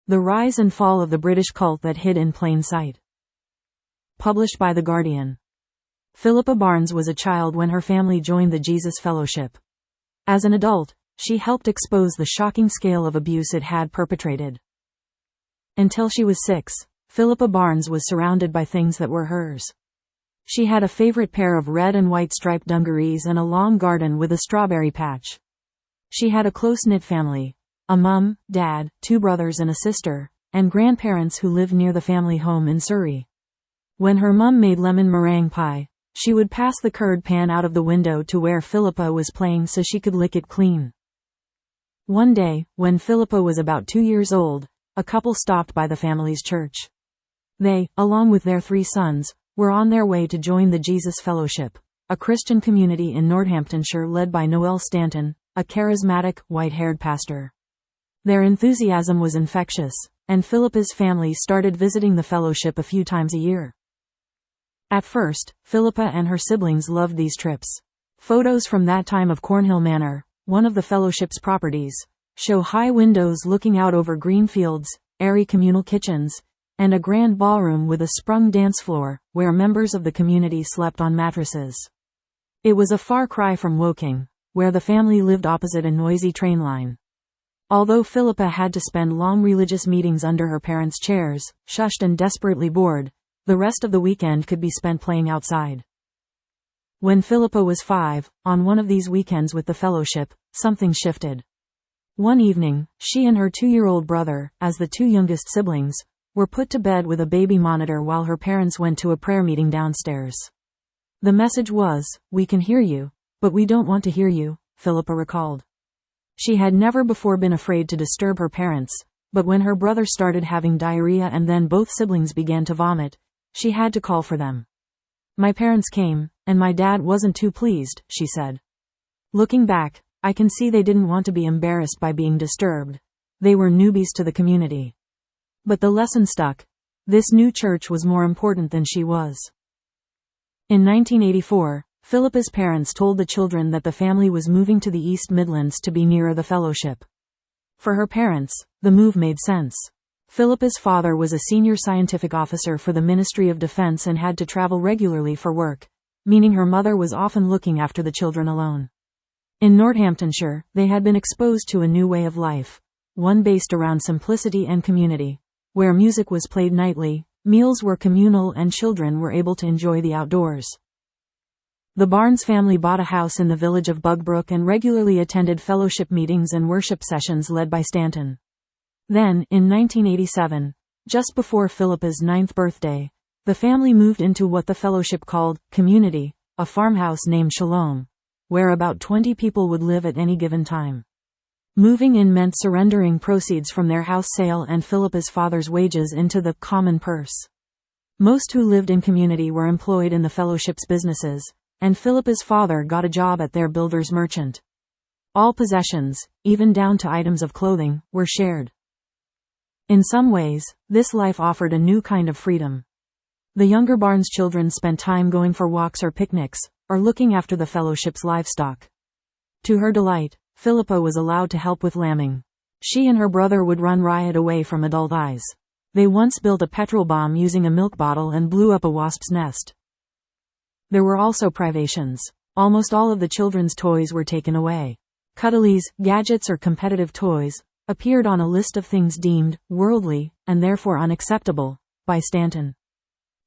The Rise and Fall of the British Cult That Hid in Plain Sight. Published by The Guardian. Philippa Barnes was a child when her family joined the Jesus Fellowship. As an adult, she helped expose the shocking scale of abuse it had perpetrated. Until she was 6, Philippa Barnes was surrounded by things that were hers. She had a favorite pair of red and white striped dungarees and a long garden with a strawberry patch. She had a close-knit family. A mum, dad, 2 brothers and a sister, and grandparents who lived near the family home in Surrey. When her mum made lemon meringue pie, she would pass the curd pan out of the window to where Philippa was playing so she could lick it clean. One day, when Philippa was about 2 years old, a couple stopped by the family's church. They, along with their 3 sons, were on their way to join the Jesus Fellowship, a Christian community in Northamptonshire led by Noel Stanton, a charismatic, white-haired pastor. Their enthusiasm was infectious, and Philippa's family started visiting the fellowship a few times a year. At first, Philippa and her siblings loved these trips. Photos from that time of Cornhill Manor, one of the fellowship's properties, show high windows looking out over green fields, airy communal kitchens, and a grand ballroom with a sprung dance floor, where members of the community slept on mattresses. It was a far cry from Woking, where the family lived opposite a noisy train line. Although Philippa had to spend long religious meetings under her parents' chairs, shushed and desperately bored, the rest of the weekend could be spent playing outside. When Philippa was 5, on one of these weekends with the fellowship, something shifted. One evening, she and her 2-year-old brother, as the 2 youngest siblings, were put to bed with a baby monitor while her parents went to a prayer meeting downstairs. The message was, "We can hear you, but we don't want to hear you," Philippa recalled. She had never before been afraid to disturb her parents, but when her brother started having diarrhea and then both siblings began to vomit, she had to call for them. "My parents came, and my dad wasn't too pleased," she said. "Looking back, I can see they didn't want to be embarrassed by being disturbed. They were newbies to the community. But the lesson stuck. This new church was more important than she was." In 1984, Philippa's parents told the children that the family was moving to the East Midlands to be nearer the fellowship. For her parents, the move made sense. Philippa's father was a senior scientific officer for the Ministry of Defence and had to travel regularly for work, meaning her mother was often looking after the children alone. In Northamptonshire, they had been exposed to a new way of life, one based around simplicity and community, where music was played nightly, meals were communal and children were able to enjoy the outdoors. The Barnes family bought a house in the village of Bugbrook and regularly attended fellowship meetings and worship sessions led by Stanton. Then, in 1987, just before Philippa's 9th birthday, the family moved into what the fellowship called community, a farmhouse named Shalom, where about 20 people would live at any given time. Moving in meant surrendering proceeds from their house sale and Philippa's father's wages into the common purse. Most who lived in community were employed in the fellowship's businesses, and Philippa's father got a job at their builder's merchant. All possessions, even down to items of clothing, were shared. In some ways, this life offered a new kind of freedom. The younger Barnes children spent time going for walks or picnics, or looking after the fellowship's livestock. To her delight, Philippa was allowed to help with lambing. She and her brother would run riot away from adult eyes. They once built a petrol bomb using a milk bottle and blew up a wasp's nest. There were also privations. Almost all of the children's toys were taken away. Cuddlies, gadgets or competitive toys, appeared on a list of things deemed worldly, and therefore unacceptable, by Stanton.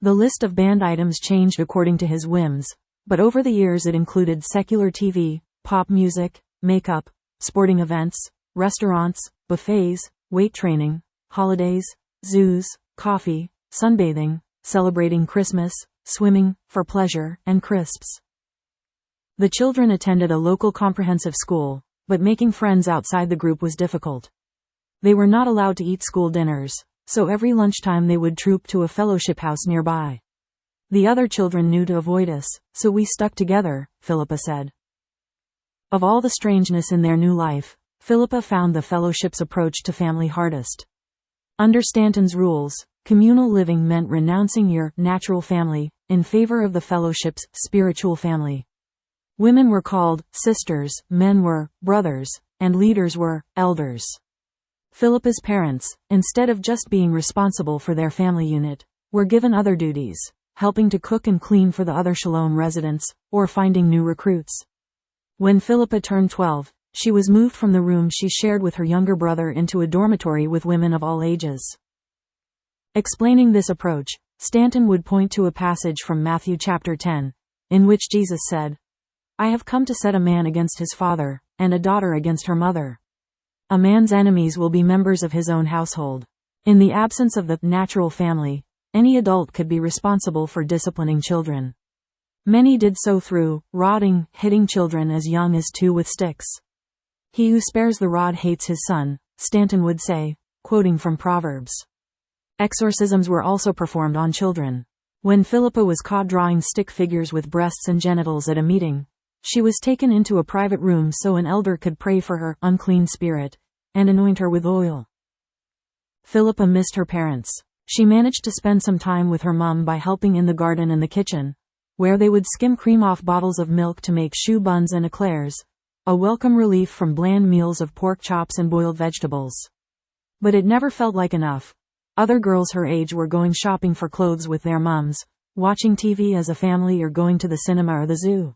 The list of banned items changed according to his whims, but over the years it included secular TV, pop music, makeup, sporting events, restaurants, buffets, weight training, holidays, zoos, coffee, sunbathing, celebrating Christmas, swimming, for pleasure, and crisps. The children attended a local comprehensive school, but making friends outside the group was difficult. They were not allowed to eat school dinners, so every lunchtime they would troop to a fellowship house nearby. The other children knew to avoid us, so we stuck together, Philippa said. Of all the strangeness in their new life, Philippa found the fellowship's approach to family hardest. Under Stanton's rules, communal living meant renouncing your natural family in favor of the fellowship's spiritual family. Women were called sisters, men were brothers, and leaders were elders. Philippa's parents, instead of just being responsible for their family unit, were given other duties, helping to cook and clean for the other Shalom residents, or finding new recruits. When Philippa turned 12, she was moved from the room she shared with her younger brother into a dormitory with women of all ages. Explaining this approach, Stanton would point to a passage from Matthew chapter 10, in which Jesus said, "I have come to set a man against his father, and a daughter against her mother. A man's enemies will be members of his own household." In the absence of the natural family, any adult could be responsible for disciplining children. Many did so through rotting, hitting children as young as 2 with sticks. "He who spares the rod hates his son," Stanton would say, quoting from Proverbs. Exorcisms were also performed on children. When Philippa was caught drawing stick figures with breasts and genitals at a meeting, she was taken into a private room so an elder could pray for her unclean spirit, and anoint her with oil. Philippa missed her parents. She managed to spend some time with her mom by helping in the garden and the kitchen, where they would skim cream off bottles of milk to make choux buns and eclairs, a welcome relief from bland meals of pork chops and boiled vegetables. But it never felt like enough. Other girls her age were going shopping for clothes with their moms, watching TV as a family, or going to the cinema or the zoo.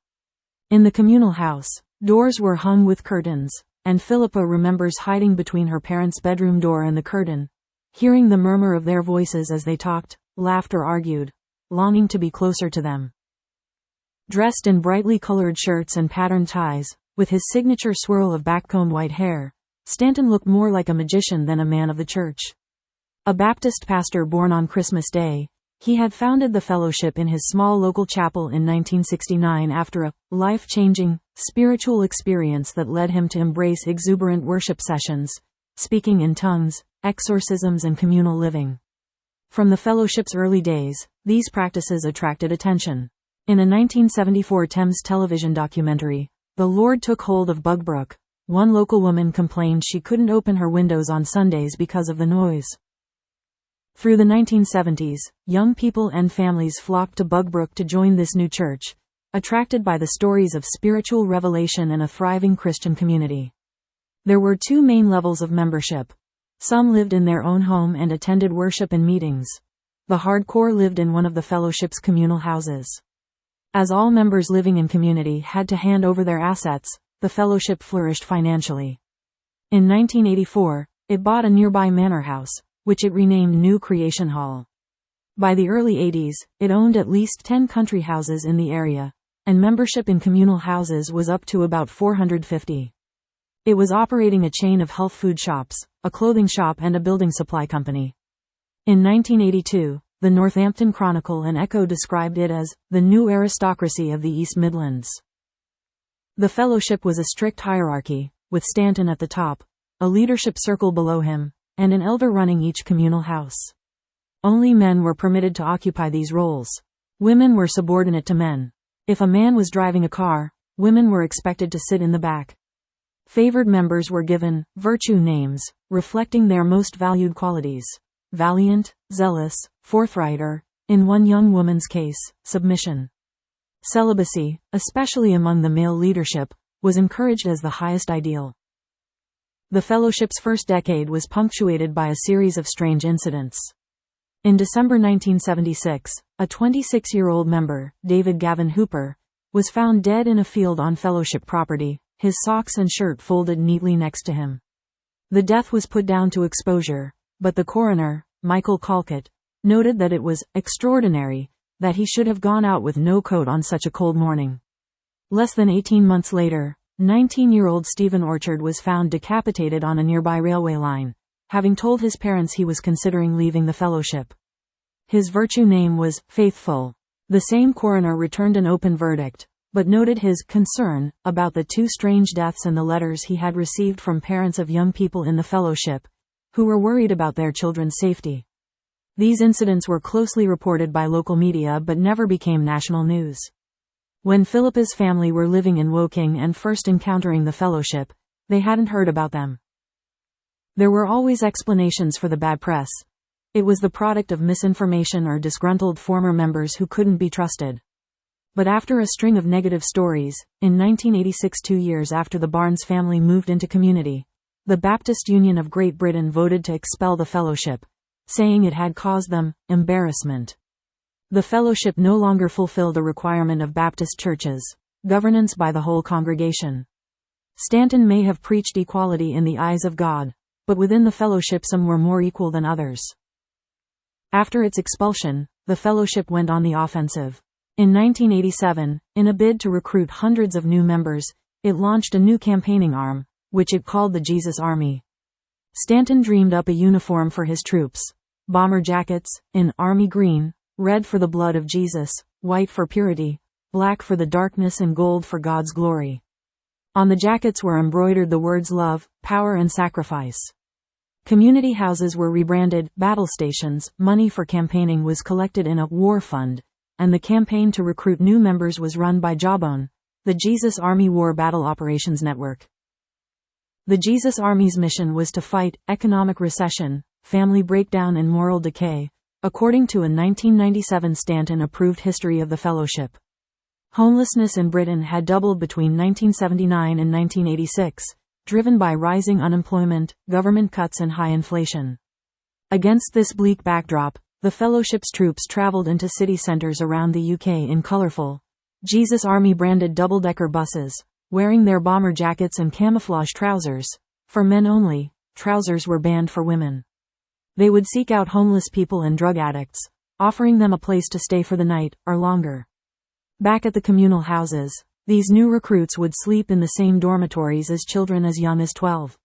In the communal house, doors were hung with curtains, and Philippa remembers hiding between her parents' bedroom door and the curtain, hearing the murmur of their voices as they talked, laughed or argued, longing to be closer to them. Dressed in brightly colored shirts and patterned ties, with his signature swirl of backcombed white hair, Stanton looked more like a magician than a man of the church. A Baptist pastor born on Christmas Day, he had founded the fellowship in his small local chapel in 1969 after a life-changing, spiritual experience that led him to embrace exuberant worship sessions, speaking in tongues, exorcisms and communal living. From the fellowship's early days, these practices attracted attention. In a 1974 Thames television documentary, "The Lord Took Hold of Bugbrook," one local woman complained she couldn't open her windows on Sundays because of the noise. Through the 1970s, young people and families flocked to Bugbrook to join this new church, attracted by the stories of spiritual revelation and a thriving Christian community. There were 2 main levels of membership. Some lived in their own home and attended worship and meetings. The hardcore lived in one of the fellowship's communal houses. As all members living in community had to hand over their assets, the fellowship flourished financially. In 1984, it bought a nearby manor house, which it renamed New Creation Hall. By the early 80s, it owned at least 10 country houses in the area, and membership in communal houses was up to about 450. It was operating a chain of health food shops, a clothing shop and a building supply company. In 1982, the Northampton Chronicle and Echo described it as the new aristocracy of the East Midlands. The fellowship was a strict hierarchy, with Stanton at the top, a leadership circle below him, and an elder running each communal house. Only men were permitted to occupy these roles. Women were subordinate to men. If a man was driving a car, women were expected to sit in the back. Favored members were given virtue names, reflecting their most valued qualities: valiant, zealous, forthright, or, in one young woman's case, submission. Celibacy, especially among the male leadership, was encouraged as the highest ideal. The fellowship's first decade was punctuated by a series of strange incidents. In December 1976, a 26-year-old member, David Gavin Hooper, was found dead in a field on fellowship property, his socks and shirt folded neatly next to him. The death was put down to exposure, but the coroner, Michael Colcott, noted that it was extraordinary that he should have gone out with no coat on such a cold morning. Less than 18 months later, 19-year-old Stephen Orchard was found decapitated on a nearby railway line, having told his parents he was considering leaving the fellowship. His virtue name was Faithful. The same coroner returned an open verdict, but noted his concern about the 2 strange deaths and the letters he had received from parents of young people in the fellowship, who were worried about their children's safety. These incidents were closely reported by local media but never became national news. When Philippa's family were living in Woking and first encountering the fellowship, they hadn't heard about them. There were always explanations for the bad press. It was the product of misinformation or disgruntled former members who couldn't be trusted. But after a string of negative stories, in 1986, 2 years after the Barnes family moved into community, the Baptist Union of Great Britain voted to expel the fellowship, saying it had caused them embarrassment. The fellowship no longer fulfilled a requirement of Baptist churches, governance by the whole congregation. Stanton may have preached equality in the eyes of God, but within the fellowship some were more equal than others. After its expulsion, the fellowship went on the offensive. In 1987, in a bid to recruit hundreds of new members, it launched a new campaigning arm, which it called the Jesus Army. Stanton dreamed up a uniform for his troops. Bomber jackets, in army green, red for the blood of Jesus, white for purity, black for the darkness and gold for God's glory. On the jackets were embroidered the words love, power and sacrifice. Community houses were rebranded battle stations, money for campaigning was collected in a war fund, and the campaign to recruit new members was run by Jawbone, the Jesus Army War Battle Operations Network. The Jesus Army's mission was to fight economic recession, family breakdown and moral decay, according to a 1997 Stanton-approved history of the fellowship. Homelessness in Britain had doubled between 1979 and 1986, driven by rising unemployment, government cuts and high inflation. Against this bleak backdrop, the fellowship's troops traveled into city centres around the UK in colourful, Jesus Army branded double-decker buses, wearing their bomber jackets and camouflage trousers. For men only, trousers were banned for women. They would seek out homeless people and drug addicts, offering them a place to stay for the night, or longer. Back at the communal houses, these new recruits would sleep in the same dormitories as children as young as 12.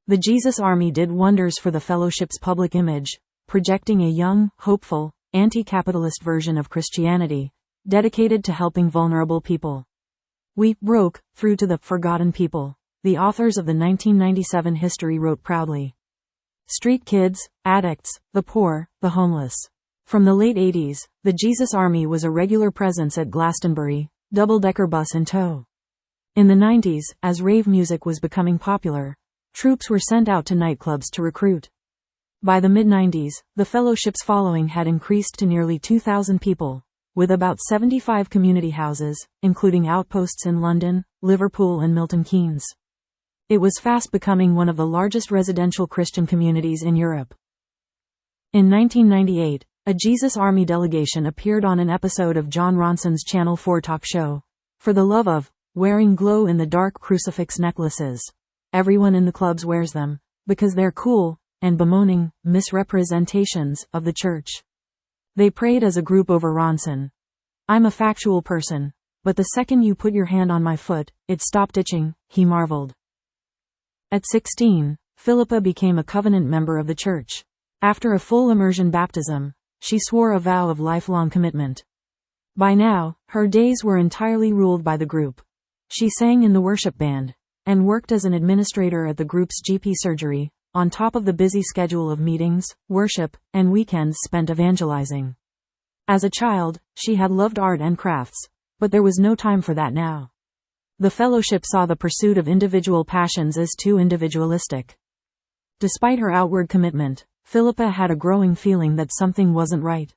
The Jesus Army did wonders for the fellowship's public image, projecting a young, hopeful, anti-capitalist version of Christianity, dedicated to helping vulnerable people. We broke through to the forgotten people, the authors of the 1997 history wrote proudly. Street kids, addicts, the poor, the homeless. From the late 80s, the Jesus Army was a regular presence at Glastonbury, double-decker bus in tow. In the 90s, as rave music was becoming popular, troops were sent out to nightclubs to recruit. By the mid-90s, the fellowship's following had increased to nearly 2,000 people, with about 75 community houses, including outposts in London, Liverpool and Milton Keynes. It was fast becoming one of the largest residential Christian communities in Europe. In 1998, a Jesus Army delegation appeared on an episode of John Ronson's Channel 4 talk show, For the Love of, wearing glow-in-the-dark crucifix necklaces. Everyone in the clubs wears them, because they're cool, and bemoaning misrepresentations of the church. They prayed as a group over Ronson. I'm a factual person, but the second you put your hand on my foot, it stopped itching, he marveled. At 16, Philippa became a covenant member of the church. After a full immersion baptism, she swore a vow of lifelong commitment. By now, her days were entirely ruled by the group. She sang in the worship band, and worked as an administrator at the group's GP surgery, on top of the busy schedule of meetings, worship, and weekends spent evangelizing. As a child, she had loved art and crafts, but there was no time for that now. The fellowship saw the pursuit of individual passions as too individualistic. Despite her outward commitment, Philippa had a growing feeling that something wasn't right.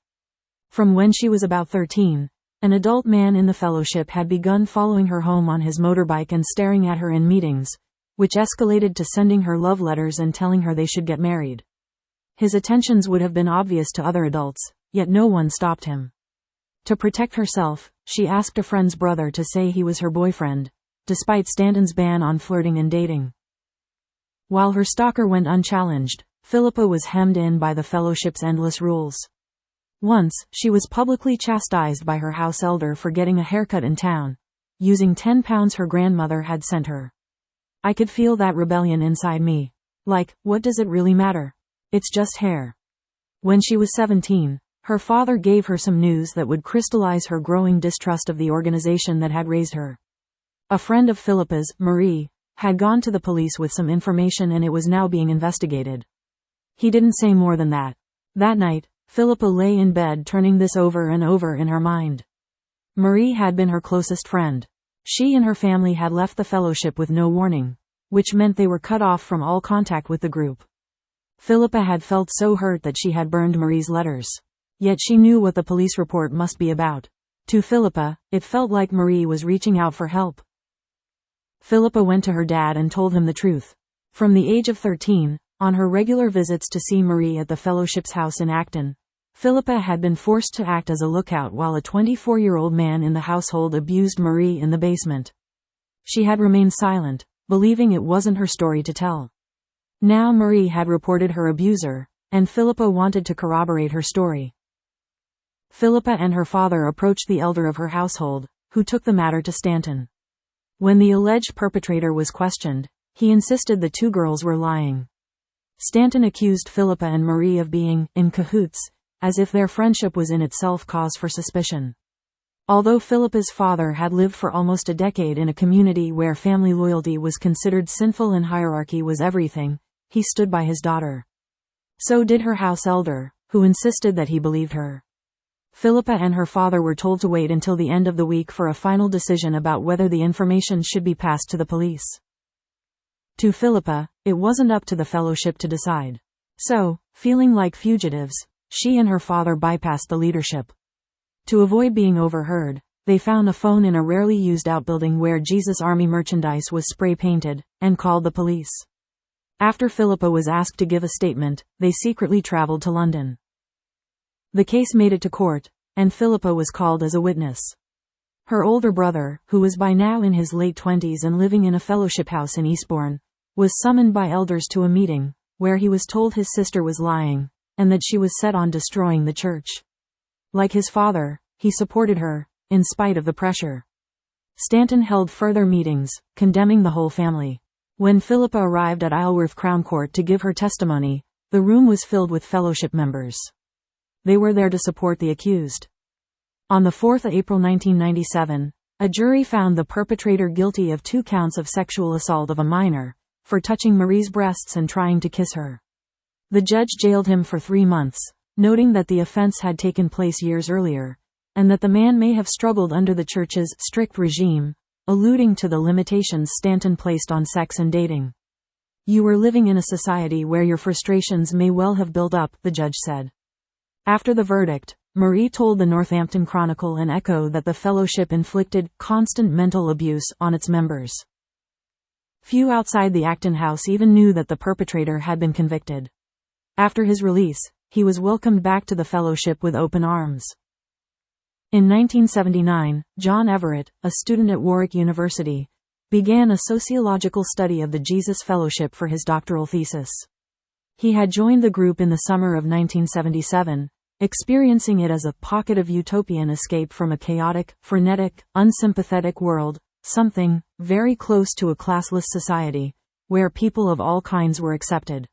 From when she was about 13, an adult man in the fellowship had begun following her home on his motorbike and staring at her in meetings, which escalated to sending her love letters and telling her they should get married. His attentions would have been obvious to other adults, yet no one stopped him. To protect herself, she asked a friend's brother to say he was her boyfriend, despite Stanton's ban on flirting and dating. While her stalker went unchallenged, Philippa was hemmed in by the fellowship's endless rules. Once, she was publicly chastised by her house elder for getting a haircut in town, using £10 her grandmother had sent her. I could feel that rebellion inside me. Like, what does it really matter? It's just hair. When she was 17, her father gave her some news that would crystallize her growing distrust of the organization that had raised her. A friend of Philippa's, Marie, had gone to the police with some information and it was now being investigated. He didn't say more than that. That night, Philippa lay in bed turning this over and over in her mind. Marie had been her closest friend. She and her family had left the fellowship with no warning, which meant they were cut off from all contact with the group. Philippa had felt so hurt that she had burned Marie's letters. Yet she knew what the police report must be about. To Philippa, it felt like Marie was reaching out for help. Philippa went to her dad and told him the truth. From the age of 13, on her regular visits to see Marie at the fellowship's house in Acton, Philippa had been forced to act as a lookout while a 24-year-old man in the household abused Marie in the basement. She had remained silent, believing it wasn't her story to tell. Now Marie had reported her abuser, and Philippa wanted to corroborate her story. Philippa and her father approached the elder of her household, who took the matter to Stanton. When the alleged perpetrator was questioned, he insisted the two girls were lying. Stanton accused Philippa and Marie of being in cahoots, as if their friendship was in itself cause for suspicion. Although Philippa's father had lived for almost a decade in a community where family loyalty was considered sinful and hierarchy was everything, he stood by his daughter. So did her house elder, who insisted that he believed her. Philippa and her father were told to wait until the end of the week for a final decision about whether the information should be passed to the police. To Philippa, it wasn't up to the fellowship to decide. So, feeling like fugitives, she and her father bypassed the leadership. To avoid being overheard, they found a phone in a rarely used outbuilding where Jesus Army merchandise was spray-painted, and called the police. After Philippa was asked to give a statement, they secretly traveled to London. The case made it to court, and Philippa was called as a witness. Her older brother, who was by now in his late 20s and living in a fellowship house in Eastbourne, was summoned by elders to a meeting, where he was told his sister was lying, and that she was set on destroying the church. Like his father, he supported her, in spite of the pressure. Stanton held further meetings, condemning the whole family. When Philippa arrived at Isleworth Crown Court to give her testimony, the room was filled with fellowship members. They were there to support the accused. On the 4th of April 1997, a jury found the perpetrator guilty of 2 counts of sexual assault of a minor, for touching Marie's breasts and trying to kiss her. The judge jailed him for 3 months, noting that the offense had taken place years earlier, and that the man may have struggled under the church's strict regime, alluding to the limitations Stanton placed on sex and dating. You were living in a society where your frustrations may well have built up, the judge said. After the verdict, Marie told the Northampton Chronicle and Echo that the fellowship inflicted constant mental abuse on its members. Few outside the Acton house even knew that the perpetrator had been convicted. After his release, he was welcomed back to the fellowship with open arms. In 1979, John Everett, a student at Warwick University, began a sociological study of the Jesus Fellowship for his doctoral thesis. He had joined the group in the summer of 1977, experiencing it as a pocket of utopian escape from a chaotic, frenetic, unsympathetic world, something very close to a classless society, where people of all kinds were accepted.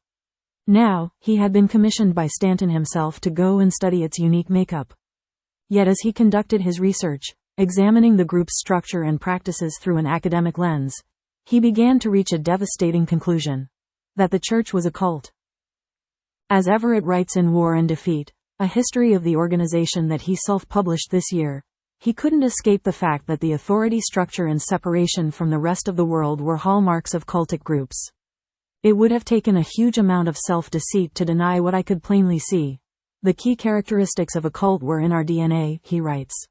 Now, he had been commissioned by Stanton himself to go and study its unique makeup. Yet as he conducted his research, examining the group's structure and practices through an academic lens, he began to reach a devastating conclusion: that the church was a cult. As Everett writes in War and Defeat, a history of the organization that he self-published this year, he couldn't escape the fact that the authority structure and separation from the rest of the world were hallmarks of cultic groups. It would have taken a huge amount of self-deceit to deny what I could plainly see. The key characteristics of a cult were in our DNA, he writes.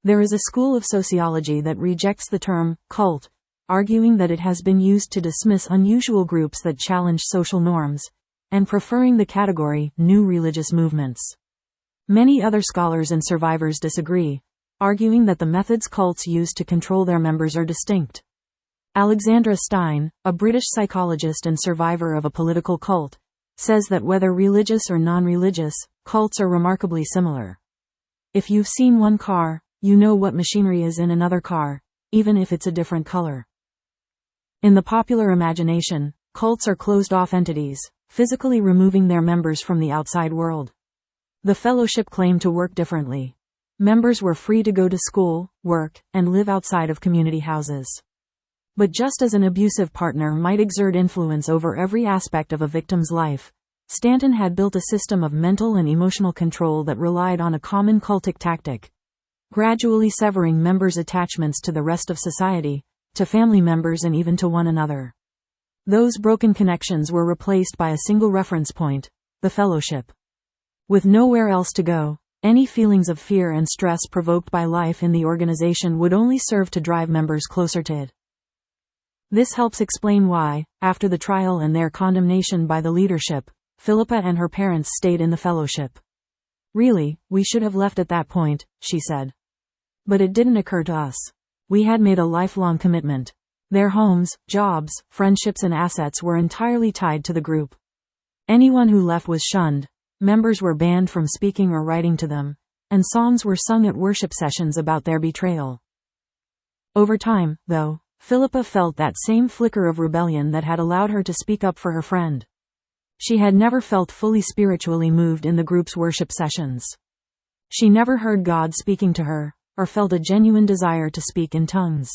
There is a school of sociology that rejects the term cult, arguing that it has been used to dismiss unusual groups that challenge social norms, and preferring the category new religious movements. Many other scholars and survivors disagree, arguing that the methods cults use to control their members are distinct. Alexandra Stein, a British psychologist and survivor of a political cult, says that whether religious or non-religious, cults are remarkably similar. If you've seen one car, you know what machinery is in another car, even if it's a different color. In the popular imagination, cults are closed-off entities, physically removing their members from the outside world. The fellowship claimed to work differently. Members were free to go to school, work, and live outside of community houses. But just as an abusive partner might exert influence over every aspect of a victim's life, Stanton had built a system of mental and emotional control that relied on a common cultic tactic, gradually severing members' attachments to the rest of society, to family members and even to one another. Those broken connections were replaced by a single reference point, the fellowship. With nowhere else to go, any feelings of fear and stress provoked by life in the organization would only serve to drive members closer to it. This helps explain why, after the trial and their condemnation by the leadership, Philippa and her parents stayed in the fellowship. "Really, we should have left at that point," she said. "But it didn't occur to us. We had made a lifelong commitment. Their homes, jobs, friendships and assets were entirely tied to the group. Anyone who left was shunned, members were banned from speaking or writing to them, and songs were sung at worship sessions about their betrayal." Over time, though, Philippa felt that same flicker of rebellion that had allowed her to speak up for her friend. She had never felt fully spiritually moved in the group's worship sessions. She never heard God speaking to her, or felt a genuine desire to speak in tongues.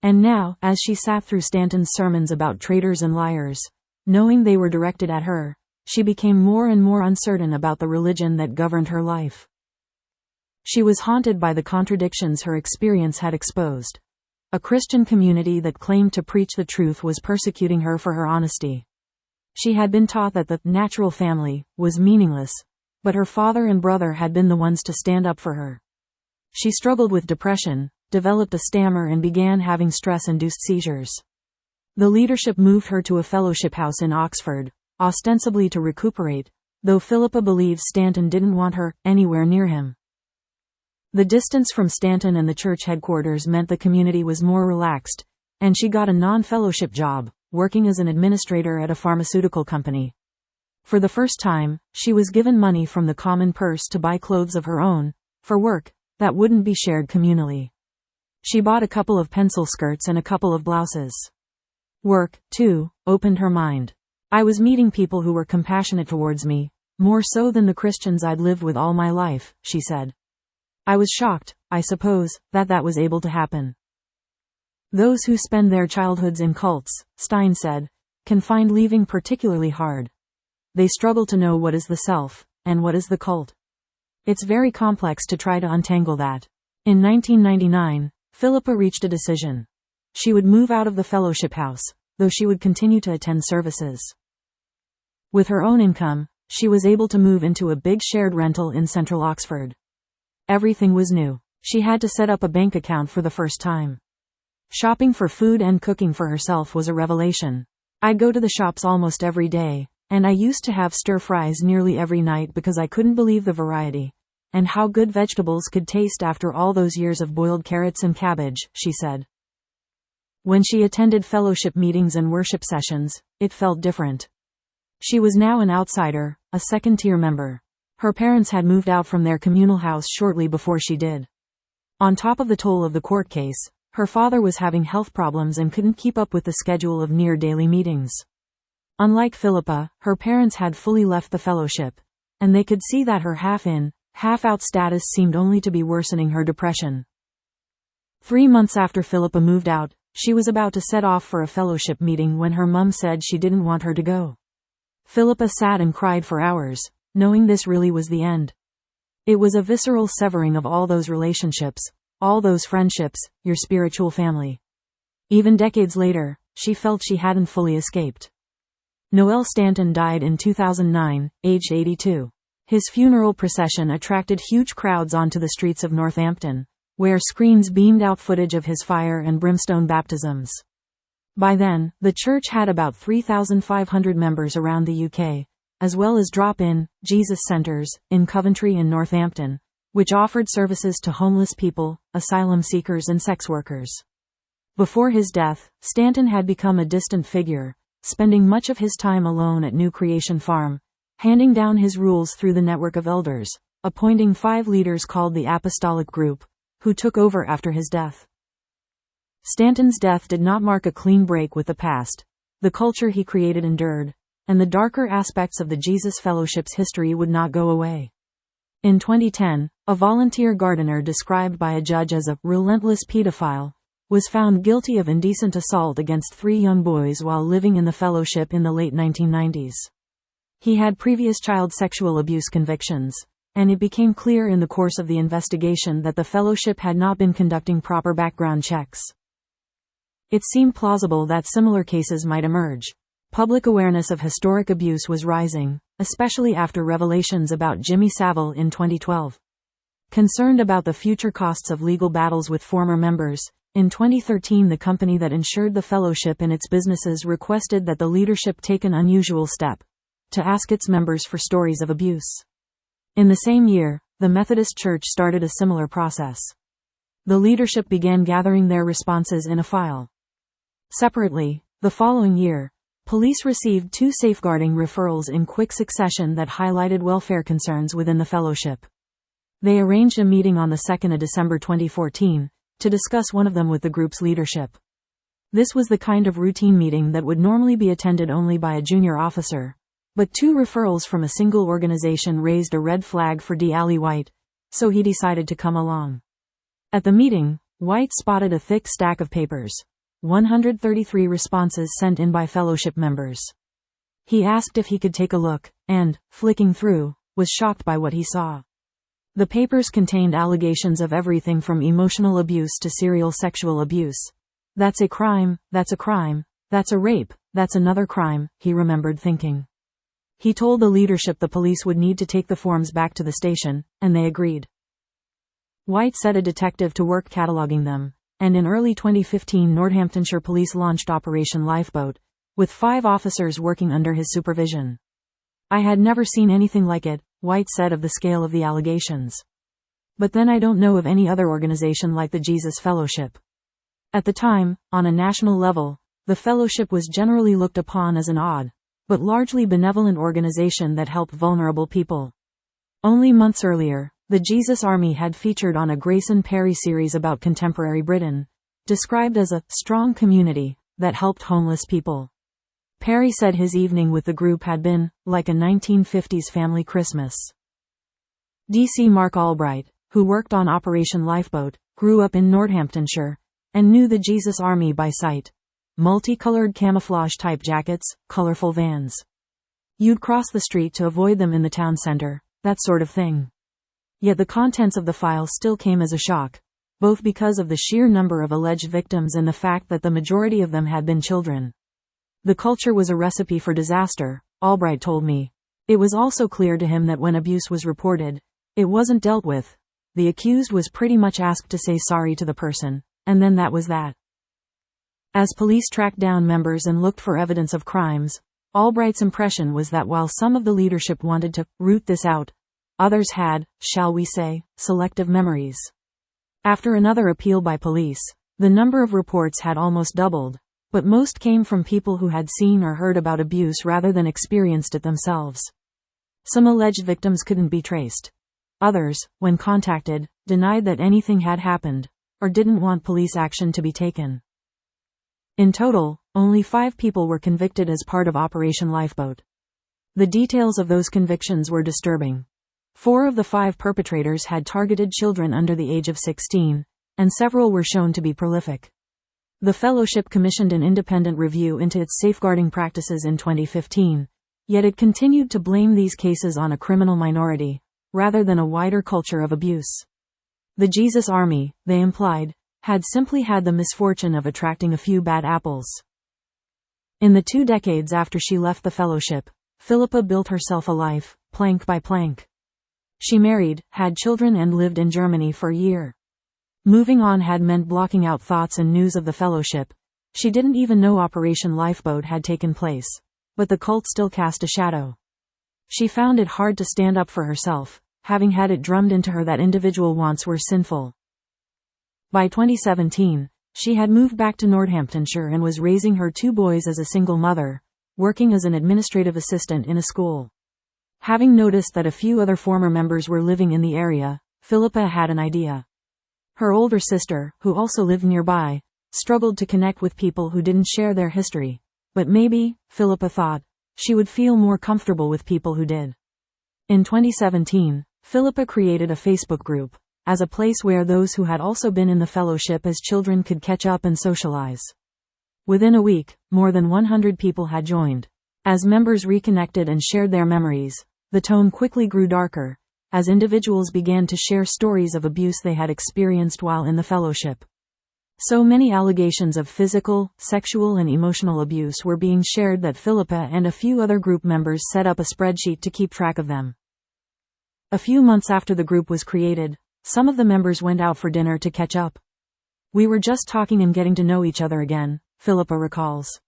And now, as she sat through Stanton's sermons about traitors and liars, knowing they were directed at her, she became more and more uncertain about the religion that governed her life. She was haunted by the contradictions her experience had exposed. A Christian community that claimed to preach the truth was persecuting her for her honesty. She had been taught that the natural family was meaningless, but her father and brother had been the ones to stand up for her. She struggled with depression, developed a stammer and began having stress-induced seizures. The leadership moved her to a fellowship house in Oxford, ostensibly to recuperate, though Philippa believes Stanton didn't want her anywhere near him. The distance from Stanton and the church headquarters meant the community was more relaxed, and she got a non-fellowship job, working as an administrator at a pharmaceutical company. For the first time, she was given money from the common purse to buy clothes of her own, for work that wouldn't be shared communally. She bought a couple of pencil skirts and a couple of blouses. Work, too, opened her mind. "I was meeting people who were compassionate towards me, more so than the Christians I'd lived with all my life," she said. "I was shocked, I suppose, that was able to happen." Those who spend their childhoods in cults, Stein said, can find leaving particularly hard. They struggle to know what is the self, and what is the cult. It's very complex to try to untangle that. In 1999, Philippa reached a decision. She would move out of the fellowship house, though she would continue to attend services. With her own income, she was able to move into a big shared rental in central Oxford. Everything was new. She had to set up a bank account for the first time. Shopping for food and cooking for herself was a revelation. "I'd go to the shops almost every day, and I used to have stir-fries nearly every night because I couldn't believe the variety, and how good vegetables could taste after all those years of boiled carrots and cabbage," she said. When she attended fellowship meetings and worship sessions, it felt different. She was now an outsider, a second-tier member. Her parents had moved out from their communal house shortly before she did. On top of the toll of the court case, her father was having health problems and couldn't keep up with the schedule of near-daily meetings. Unlike Philippa, her parents had fully left the fellowship, and they could see that her half-in, half-out status seemed only to be worsening her depression. 3 months after Philippa moved out, she was about to set off for a fellowship meeting when her mum said she didn't want her to go. Philippa sat and cried for hours, knowing this really was the end. It was a visceral severing of all those relationships, all those friendships, your spiritual family. Even decades later, she felt she hadn't fully escaped. Noel Stanton died in 2009, aged 82. His funeral procession attracted huge crowds onto the streets of Northampton, where screens beamed out footage of his fire and brimstone baptisms. By then, the church had about 3,500 members around the UK, as well as drop-in, Jesus centers, in Coventry and Northampton, which offered services to homeless people, asylum seekers and sex workers. Before his death, Stanton had become a distant figure, spending much of his time alone at New Creation Farm, handing down his rules through the network of elders, appointing 5 leaders called the Apostolic Group, who took over after his death. Stanton's death did not mark a clean break with the past. The culture he created endured, and the darker aspects of the Jesus Fellowship's history would not go away. In 2010, a volunteer gardener described by a judge as a relentless pedophile was found guilty of indecent assault against 3 young boys while living in the fellowship in the late 1990s. He had previous child sexual abuse convictions, and it became clear in the course of the investigation that the fellowship had not been conducting proper background checks. It seemed plausible that similar cases might emerge. Public awareness of historic abuse was rising, especially after revelations about Jimmy Savile in 2012. Concerned about the future costs of legal battles with former members, In 2013, the company that insured the fellowship and its businesses requested that the leadership take an unusual step to ask its members for stories of abuse. In the same year, the Methodist Church started a similar process. The leadership began gathering their responses in a file. Separately, the following year, police received 2 safeguarding referrals in quick succession that highlighted welfare concerns within the fellowship. They arranged a meeting on the 2nd of December 2014, to discuss one of them with the group's leadership. This was the kind of routine meeting that would normally be attended only by a junior officer, but 2 referrals from a single organization raised a red flag for D. White, so he decided to come along. At the meeting, White spotted a thick stack of papers, 133 responses sent in by fellowship members. He asked if he could take a look, and, flicking through, was shocked by what he saw. The papers contained allegations of everything from emotional abuse to serial sexual abuse. That's a crime, that's a crime, that's a rape, that's another crime, he remembered thinking. He told the leadership the police would need to take the forms back to the station, and they agreed. White set a detective to work cataloging them, and in early 2015 Northamptonshire police launched Operation Lifeboat, with 5 officers working under his supervision. I had never seen anything like it, White said of the scale of the allegations. But then I don't know of any other organization like the Jesus Fellowship. At the time, on a national level, the fellowship was generally looked upon as an odd, but largely benevolent organization that helped vulnerable people. Only months earlier, the Jesus Army had featured on a Grayson Perry series about contemporary Britain, described as a strong community that helped homeless people. Perry said his evening with the group had been like a 1950s family Christmas. DC Mark Albright, who worked on Operation Lifeboat, grew up in Northamptonshire, and knew the Jesus Army by sight. Multicolored camouflage-type jackets, colorful vans. You'd cross the street to avoid them in the town center, that sort of thing. Yet the contents of the file still came as a shock, both because of the sheer number of alleged victims and the fact that the majority of them had been children. The culture was a recipe for disaster, Albright told me. It was also clear to him that when abuse was reported, it wasn't dealt with. The accused was pretty much asked to say sorry to the person, and then that was that. As police tracked down members and looked for evidence of crimes, Albright's impression was that while some of the leadership wanted to root this out, others had, shall we say, selective memories. After another appeal by police, the number of reports had almost doubled, but most came from people who had seen or heard about abuse rather than experienced it themselves. Some alleged victims couldn't be traced. Others, when contacted, denied that anything had happened, or didn't want police action to be taken. In total, only 5 people were convicted as part of Operation Lifeboat. The details of those convictions were disturbing. 4 of the 5 perpetrators had targeted children under the age of 16, and several were shown to be prolific. The fellowship commissioned an independent review into its safeguarding practices in 2015, yet it continued to blame these cases on a criminal minority, rather than a wider culture of abuse. The Jesus Army, they implied, had simply had the misfortune of attracting a few bad apples. In the 2 decades after she left the fellowship, Philippa built herself a life, plank by plank. She married, had children and lived in Germany for a year. Moving on had meant blocking out thoughts and news of the fellowship. She didn't even know Operation Lifeboat had taken place, but the cult still cast a shadow. She found it hard to stand up for herself, having had it drummed into her that individual wants were sinful. By 2017, she had moved back to Northamptonshire and was raising her 2 boys as a single mother, working as an administrative assistant in a school. Having noticed that a few other former members were living in the area, Philippa had an idea. Her older sister, who also lived nearby, struggled to connect with people who didn't share their history, but maybe, Philippa thought, she would feel more comfortable with people who did. In 2017, Philippa created a Facebook group, as a place where those who had also been in the fellowship as children could catch up and socialize. Within a week, more than 100 people had joined. As members reconnected and shared their memories, the tone quickly grew darker, as individuals began to share stories of abuse they had experienced while in the fellowship. So many allegations of physical, sexual and emotional abuse were being shared that Philippa and a few other group members set up a spreadsheet to keep track of them. A few months after the group was created, some of the members went out for dinner to catch up. "We were just talking and getting to know each other again," Philippa recalls.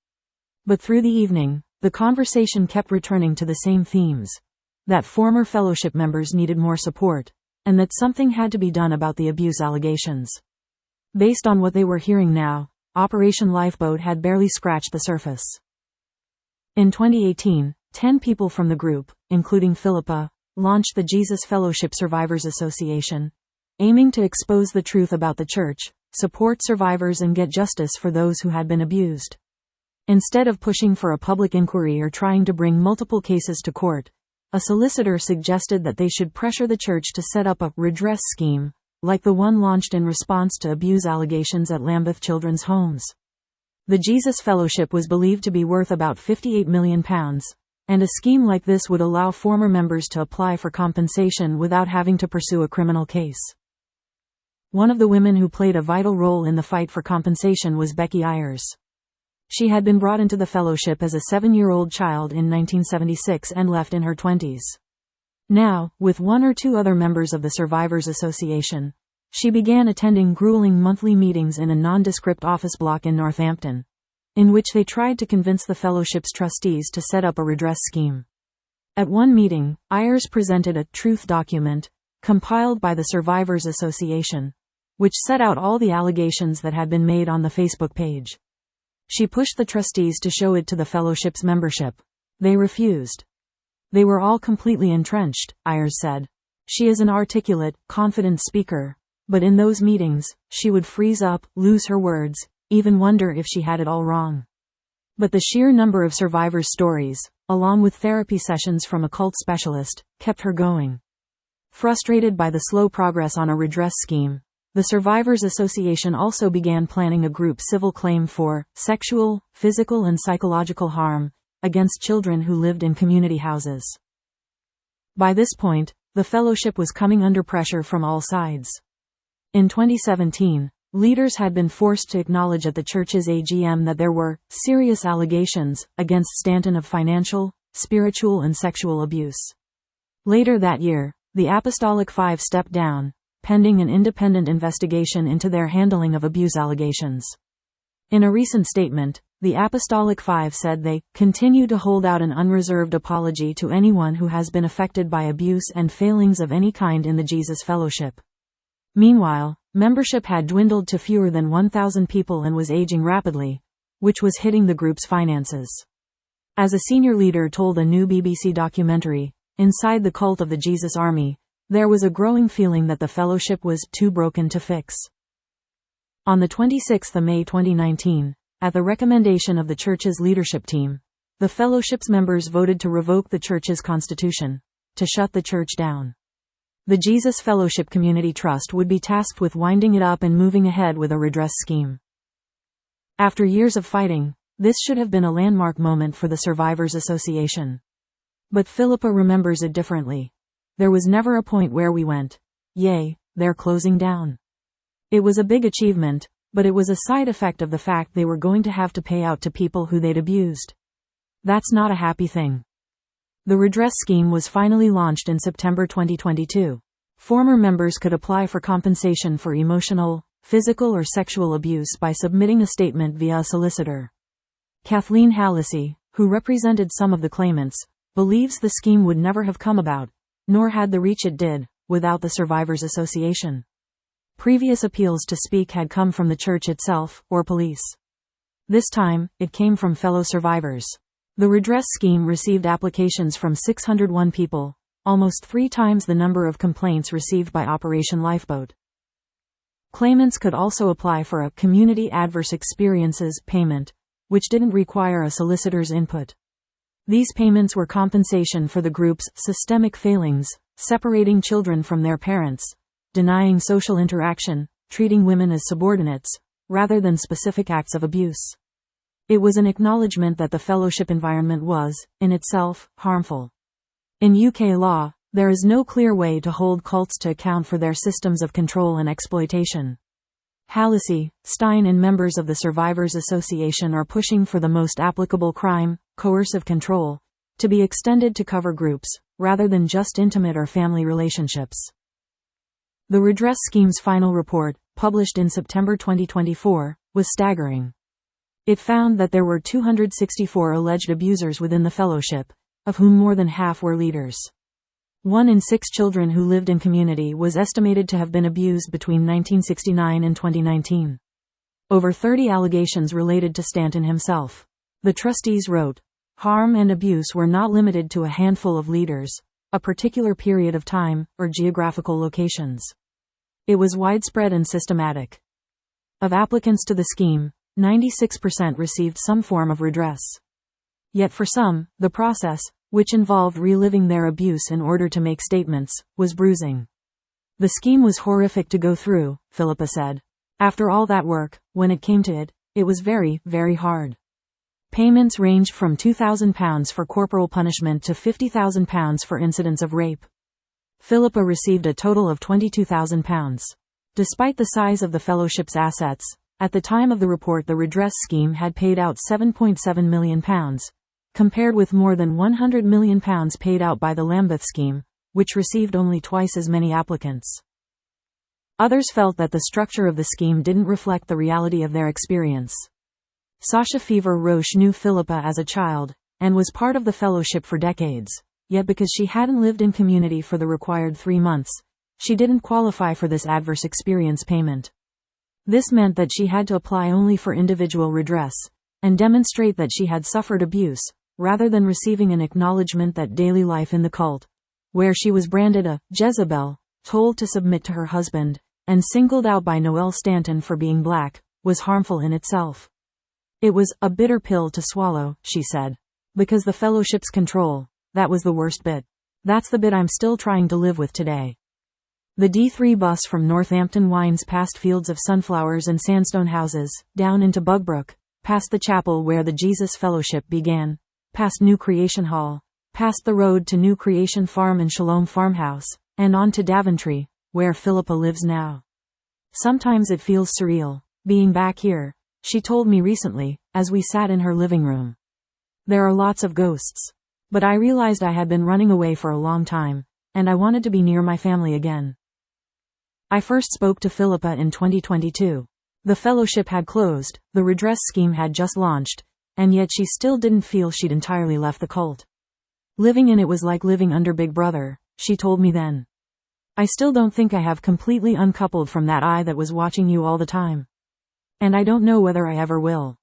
But through the evening, the conversation kept returning to the same themes. That former fellowship members needed more support, and that something had to be done about the abuse allegations. Based on what they were hearing now, Operation Lifeboat had barely scratched the surface. In 2018, 10 people from the group, including Philippa, launched the Jesus Fellowship Survivors Association, aiming to expose the truth about the church, support survivors and get justice for those who had been abused. Instead of pushing for a public inquiry or trying to bring multiple cases to court, a solicitor suggested that they should pressure the church to set up a redress scheme, like the one launched in response to abuse allegations at Lambeth Children's Homes. The Jesus Fellowship was believed to be worth about £58 million, and a scheme like this would allow former members to apply for compensation without having to pursue a criminal case. One of the women who played a vital role in the fight for compensation was Becky Ayers. She had been brought into the fellowship as a 7-year-old child in 1976 and left in her 20s. Now, with one or two other members of the Survivors Association, she began attending grueling monthly meetings in a nondescript office block in Northampton, in which they tried to convince the fellowship's trustees to set up a redress scheme. At one meeting, Ayers presented a truth document, compiled by the Survivors Association, which set out all the allegations that had been made on the Facebook page. She pushed the trustees to show it to the fellowship's membership. They refused. "They were all completely entrenched," Ayers said. "She is an articulate, confident speaker, but in those meetings, she would freeze up, lose her words, even wonder if she had it all wrong." But the sheer number of survivors' stories, along with therapy sessions from a cult specialist, kept her going. Frustrated by the slow progress on a redress scheme, the Survivors Association also began planning a group civil claim for sexual, physical and psychological harm against children who lived in community houses. By this point, the fellowship was coming under pressure from all sides. In 2017, leaders had been forced to acknowledge at the church's AGM that there were serious allegations against Stanton of financial, spiritual and sexual abuse. Later that year, the Apostolic Five stepped down, pending an independent investigation into their handling of abuse allegations. In a recent statement, the Apostolic Five said they continue to hold out an unreserved apology to anyone who has been affected by abuse and failings of any kind in the Jesus Fellowship. Meanwhile, membership had dwindled to fewer than 1,000 people and was aging rapidly, which was hitting the group's finances. As a senior leader told a new BBC documentary, "Inside the Cult of the Jesus Army, there was a growing feeling that the fellowship was too broken to fix." On the 26th of May 2019, at the recommendation of the church's leadership team, the fellowship's members voted to revoke the church's constitution, to shut the church down. The Jesus Fellowship Community Trust would be tasked with winding it up and moving ahead with a redress scheme. After years of fighting, this should have been a landmark moment for the Survivors Association. But Philippa remembers it differently. "There was never a point where we went, 'Yay, they're closing down.' It was a big achievement, but it was a side effect of the fact they were going to have to pay out to people who they'd abused. That's not a happy thing." The redress scheme was finally launched in September 2022. Former members could apply for compensation for emotional, physical or sexual abuse by submitting a statement via a solicitor. Kathleen Hallisey, who represented some of the claimants, believes the scheme would never have come about, nor had the reach it did, without the Survivors Association. Previous appeals to speak had come from the church itself, or police. This time, it came from fellow survivors. The redress scheme received applications from 601 people, almost 3 times the number of complaints received by Operation Lifeboat. Claimants could also apply for a Community Adverse Experiences payment, which didn't require a solicitor's input. These payments were compensation for the group's systemic failings, separating children from their parents, denying social interaction, treating women as subordinates, rather than specific acts of abuse. It was an acknowledgement that the fellowship environment was, in itself, harmful. In UK law, there is no clear way to hold cults to account for their systems of control and exploitation. Hallisey, Stein and members of the Survivors Association are pushing for the most applicable crime, coercive control, to be extended to cover groups, rather than just intimate or family relationships. The redress scheme's final report, published in September 2024, was staggering. It found that there were 264 alleged abusers within the fellowship, of whom more than half were leaders. 1 in 6 children who lived in community was estimated to have been abused between 1969 and 2019. Over 30 allegations related to Stanton himself. The trustees wrote, "Harm and abuse were not limited to a handful of leaders, a particular period of time, or geographical locations. It was widespread and systematic." Of applicants to the scheme, 96% received some form of redress. Yet for some, the process, which involved reliving their abuse in order to make statements, was bruising. "The scheme was horrific to go through," Philippa said. "After all that work, when it came to it, it was very, very hard." Payments ranged from £2,000 for corporal punishment to £50,000 for incidents of rape. Philippa received a total of £22,000. Despite the size of the fellowship's assets, at the time of the report the redress scheme had paid out £7.7 million, compared with more than £100 million paid out by the Lambeth scheme, which received only twice as many applicants. Others felt that the structure of the scheme didn't reflect the reality of their experience. Sasha Fever Roche knew Philippa as a child, and was part of the fellowship for decades, yet because she hadn't lived in community for the required 3 months, she didn't qualify for this adverse experience payment. This meant that she had to apply only for individual redress, and demonstrate that she had suffered abuse, rather than receiving an acknowledgement that daily life in the cult, where she was branded a Jezebel, told to submit to her husband, and singled out by Noel Stanton for being black, was harmful in itself. "It was a bitter pill to swallow," she said. "Because the fellowship's control, that was the worst bit. That's the bit I'm still trying to live with today." The D3 bus from Northampton winds past fields of sunflowers and sandstone houses, down into Bugbrook, past the chapel where the Jesus Fellowship began, past New Creation Hall, past the road to New Creation Farm and Shalom Farmhouse, and on to Daventry, where Philippa lives now. "Sometimes it feels surreal, being back here," she told me recently, as we sat in her living room. "There are lots of ghosts. But I realized I had been running away for a long time, and I wanted to be near my family again." I first spoke to Philippa in 2022. The fellowship had closed, the redress scheme had just launched, and yet she still didn't feel she'd entirely left the cult. "Living in it was like living under Big Brother," she told me then. "I still don't think I have completely uncoupled from that eye that was watching you all the time. And I don't know whether I ever will."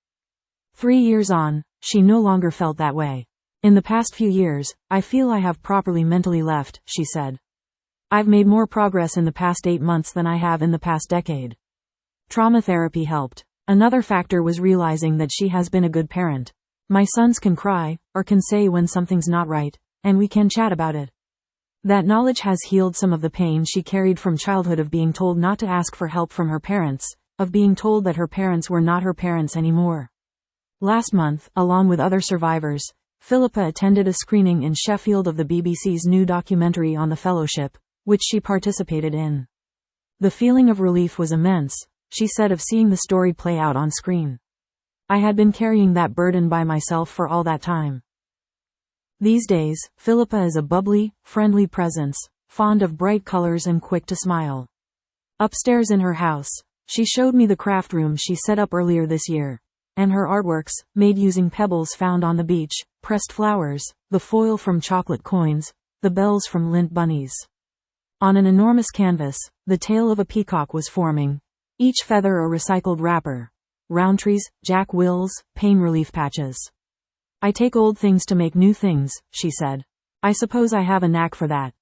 3 years on, she no longer felt that way. "In the past few years, I feel I have properly mentally left," she said. "I've made more progress in the past 8 months than I have in the past decade." Trauma therapy helped. Another factor was realizing that she has been a good parent. "My sons can cry, or can say when something's not right, and we can chat about it." That knowledge has healed some of the pain she carried from childhood of being told not to ask for help from her parents, of being told that her parents were not her parents anymore. Last month, along with other survivors, Philippa attended a screening in Sheffield of the BBC's new documentary on the fellowship, which she participated in. "The feeling of relief was immense," she said, of seeing the story play out on screen. "I had been carrying that burden by myself for all that time." These days, Philippa is a bubbly, friendly presence, fond of bright colors and quick to smile. Upstairs in her house, she showed me the craft room she set up earlier this year, and her artworks, made using pebbles found on the beach, pressed flowers, the foil from chocolate coins, the bells from lint bunnies. On an enormous canvas, the tail of a peacock was forming, each feather a recycled wrapper. Roundtrees, Jack Wills, pain relief patches. "I take old things to make new things," she said. "I suppose I have a knack for that."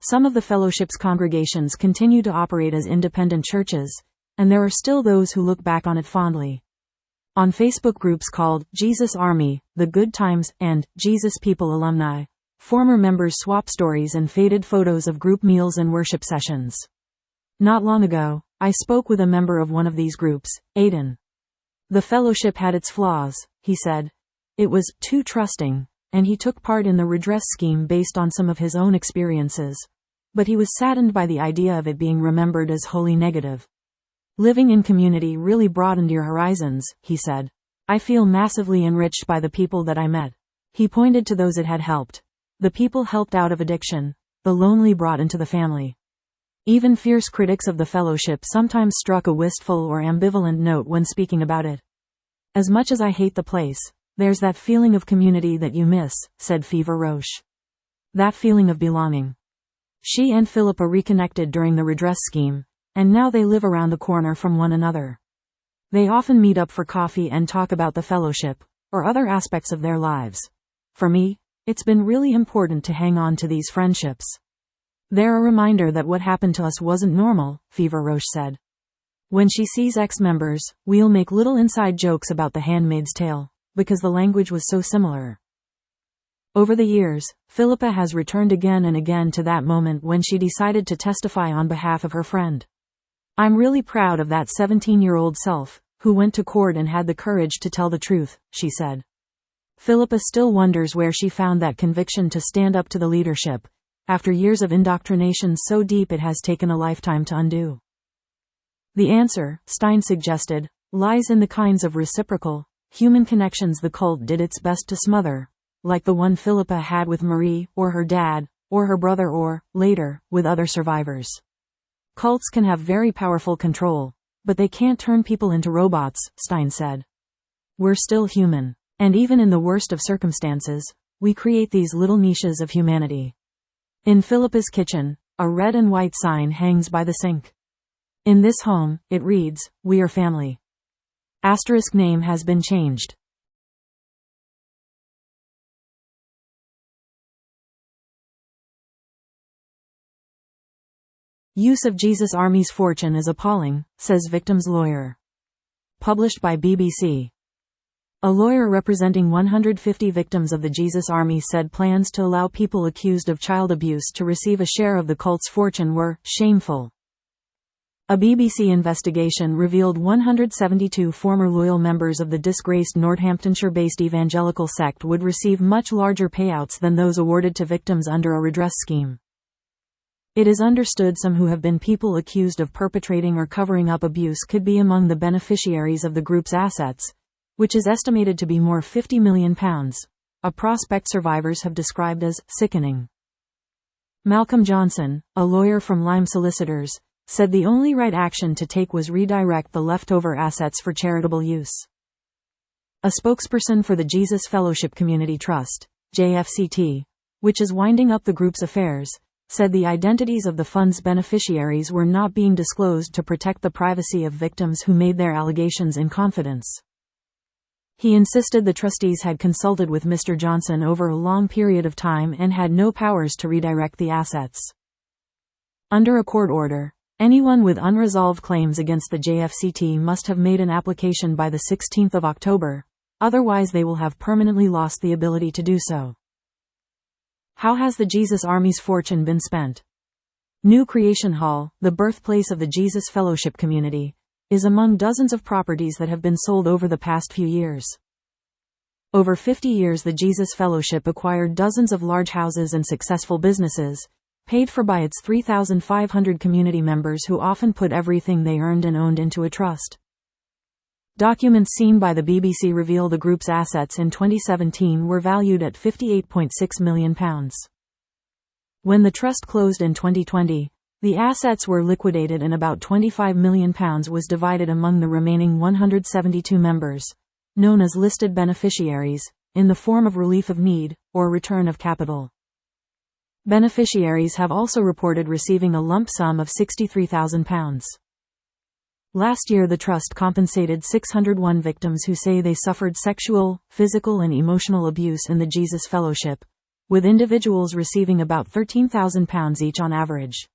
Some of the fellowship's congregations continue to operate as independent churches, and there are still those who look back on it fondly. On Facebook groups called Jesus Army, The Good Times, and Jesus People Alumni, former members swap stories and faded photos of group meals and worship sessions. Not long ago, I spoke with a member of one of these groups, Aidan. "The fellowship had its flaws," he said. "It was too trusting, and he took part in the redress scheme based on some of his own experiences. But he was saddened by the idea of it being remembered as wholly negative. Living in community really broadened your horizons," he said. "I feel massively enriched by the people that I met." He pointed to those it had helped. The people helped out of addiction, the lonely brought into the family. Even fierce critics of the fellowship sometimes struck a wistful or ambivalent note when speaking about it. As much as I hate the place, there's that feeling of community that you miss, said Philippa Roche. That feeling of belonging. She and Philippa reconnected during the redress scheme, and now they live around the corner from one another. They often meet up for coffee and talk about the fellowship, or other aspects of their lives. For me, it's been really important to hang on to these friendships. They're a reminder that what happened to us wasn't normal, Philippa Roche said. When she sees ex-members, we'll make little inside jokes about The Handmaid's Tale, because the language was so similar. Over the years, Philippa has returned again and again to that moment when she decided to testify on behalf of her friend. I'm really proud of that 17-year-old self, who went to court and had the courage to tell the truth, she said. Philippa still wonders where she found that conviction to stand up to the leadership, after years of indoctrination so deep it has taken a lifetime to undo. The answer, Stein suggested, lies in the kinds of reciprocal, human connections the cult did its best to smother, like the one Philippa had with Marie, or her dad, or her brother or, later, with other survivors. Cults can have very powerful control, but they can't turn people into robots, Stein said. We're still human, and even in the worst of circumstances, we create these little niches of humanity. In Philippa's kitchen, a red and white sign hangs by the sink. In this home, it reads, "We are family." Asterisk name has been changed. Use of Jesus Army's fortune is appalling, says victim's lawyer. Published by BBC. A lawyer representing 150 victims of the Jesus Army said plans to allow people accused of child abuse to receive a share of the cult's fortune were shameful. A BBC investigation revealed 172 former loyal members of the disgraced Northamptonshire-based evangelical sect would receive much larger payouts than those awarded to victims under a redress scheme. It is understood some who have been people accused of perpetrating or covering up abuse could be among the beneficiaries of the group's assets, which is estimated to be more £50 million, a prospect survivors have described as sickening. Malcolm Johnson, a lawyer from Lyme Solicitors, said the only right action to take was redirect the leftover assets for charitable use. A spokesperson for the Jesus Fellowship Community Trust, JFCT, which is winding up the group's affairs, said the identities of the fund's beneficiaries were not being disclosed to protect the privacy of victims who made their allegations in confidence. He insisted the trustees had consulted with Mr. Johnson over a long period of time and had no powers to redirect the assets. Under a court order, anyone with unresolved claims against the JFCT must have made an application by the 16th of October, otherwise they will have permanently lost the ability to do so. How has the Jesus Army's fortune been spent? New Creation Hall, the birthplace of the Jesus Fellowship community, is among dozens of properties that have been sold over the past few years. Over 50 years the Jesus Fellowship acquired dozens of large houses and successful businesses, paid for by its 3,500 community members who often put everything they earned and owned into a trust. Documents seen by the BBC reveal the group's assets in 2017 were valued at £58.6 million. When the trust closed in 2020, the assets were liquidated and about £25 million was divided among the remaining 172 members, known as listed beneficiaries, in the form of relief of need, or return of capital. Beneficiaries have also reported receiving a lump sum of £63,000. Last year the trust compensated 601 victims who say they suffered sexual, physical and emotional abuse in the Jesus Fellowship, with individuals receiving about £13,000 each on average.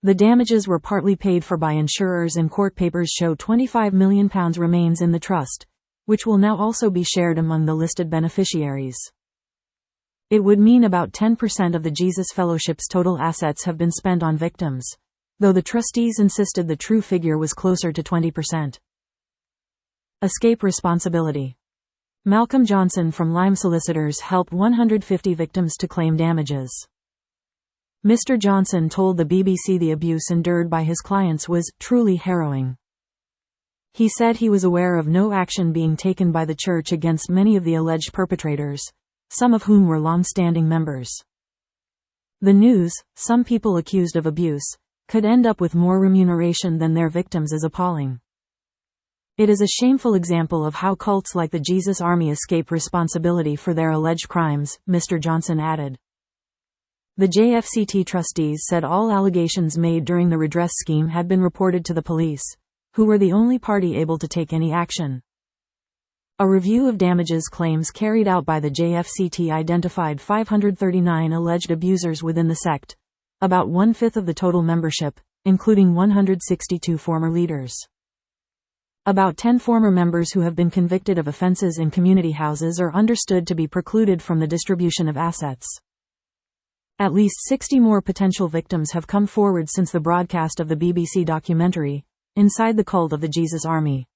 The damages were partly paid for by insurers and court papers show £25 million remains in the trust, which will now also be shared among the listed beneficiaries. It would mean about 10% of the Jesus Fellowship's total assets have been spent on victims, though the trustees insisted the true figure was closer to 20%. Escape responsibility. Malcolm Johnson from Lyme Solicitors helped 150 victims to claim damages. Mr. Johnson told the BBC the abuse endured by his clients was truly harrowing. He said he was aware of no action being taken by the church against many of the alleged perpetrators, some of whom were long-standing members. The News, some people accused of abuse, could end up with more remuneration than their victims is appalling. It is a shameful example of how cults like the Jesus Army escape responsibility for their alleged crimes, Mr. Johnson added. The JFCT trustees said all allegations made during the redress scheme had been reported to the police, who were the only party able to take any action. A review of damages claims carried out by the JFCT identified 539 alleged abusers within the sect, about 1/5 of the total membership, including 162 former leaders. About 10 former members who have been convicted of offenses in community houses are understood to be precluded from the distribution of assets. At least 60 more potential victims have come forward since the broadcast of the BBC documentary, Inside the Cult of the Jesus Army.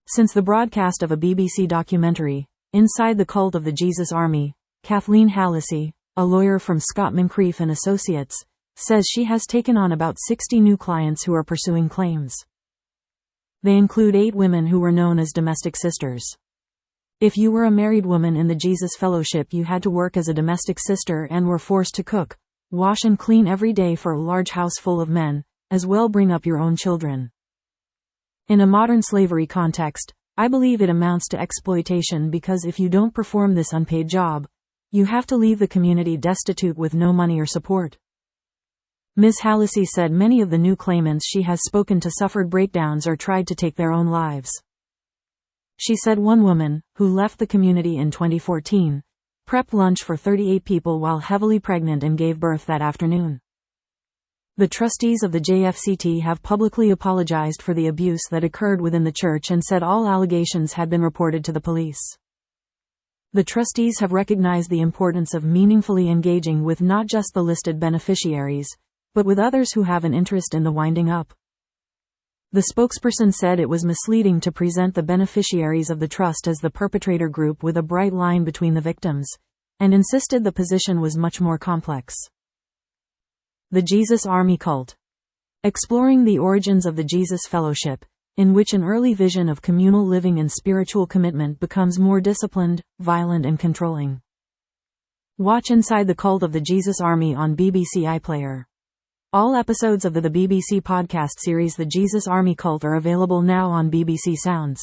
Since the broadcast of a BBC documentary, Inside the Cult of the Jesus Army, Kathleen Hallisey, a lawyer from Scott Moncrief and Associates, says she has taken on about 60 new clients who are pursuing claims. They include 8 women who were known as domestic sisters. If you were a married woman in the Jesus Fellowship, you had to work as a domestic sister and were forced to cook, wash and clean every day for a large house full of men, as well bring up your own children. In a modern slavery context, I believe it amounts to exploitation because if you don't perform this unpaid job, you have to leave the community destitute with no money or support. Ms. Hallisey said many of the new claimants she has spoken to suffered breakdowns or tried to take their own lives. She said one woman, who left the community in 2014, prepped lunch for 38 people while heavily pregnant and gave birth that afternoon. The trustees of the JFCT have publicly apologized for the abuse that occurred within the church and said all allegations had been reported to the police. The trustees have recognized the importance of meaningfully engaging with not just the listed beneficiaries, but with others who have an interest in the winding up. The spokesperson said it was misleading to present the beneficiaries of the trust as the perpetrator group with a bright line between the victims, and insisted the position was much more complex. The Jesus Army Cult. Exploring the origins of the Jesus Fellowship, in which an early vision of communal living and spiritual commitment becomes more disciplined, violent and controlling. Watch Inside the Cult of the Jesus Army on BBC iPlayer. All episodes of the BBC podcast series The Jesus Army Cult are available now on BBC Sounds.